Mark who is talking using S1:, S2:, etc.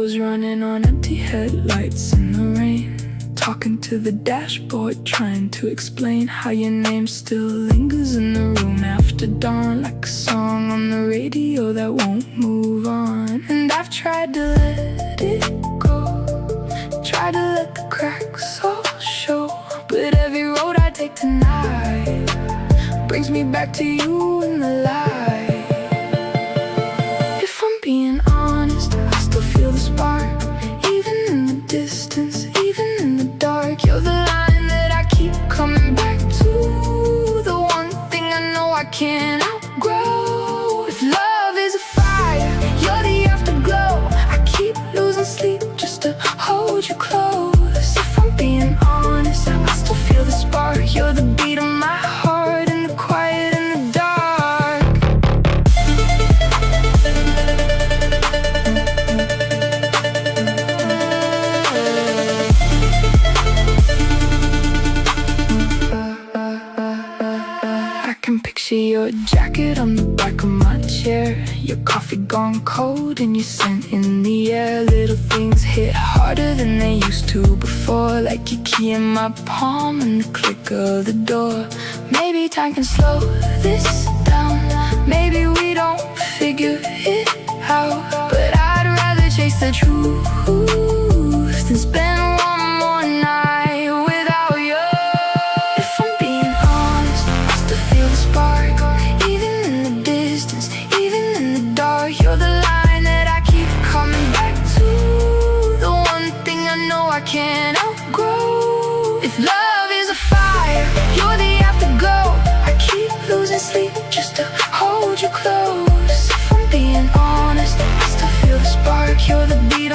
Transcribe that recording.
S1: was running on empty headlights in the rain, talking to the dashboard, trying to explain how your name still lingers in the room after dawn, like a song on the radio that won't move on. And I've tried to let it go, tried to let the cracks all show, but every road I take tonight brings me back to you in the light. If I'm being honest, I still feel the spark, even in the distance, even in the dark. You're the line that I keep coming back to, the one thing I know I can't outgrow. If love is a fire, you're the afterglow. I keep losing sleep just to hold you close. If I'm being honest, I still feel the spark. You're the beat of my heart in the quiet and the dark. I can picture your jacket on the back of my chair, your coffee gone cold and your scent in the air. Little things hit harder than they used to before, like your key in my palm and the click of the door. Maybe time can slow this down, maybe we don't figure it out, but I'd rather chase the truth than spend one more night without you. If I'm being honest, I still feel the spark, even in the distance, even in the dark. You're the line that I keep coming back to, the one thing I know I can't outgrow. If love is a fire, you're the afterglow. I keep losing sleep just to hold you close. If I'm being honest, I still feel the spark. You're the beat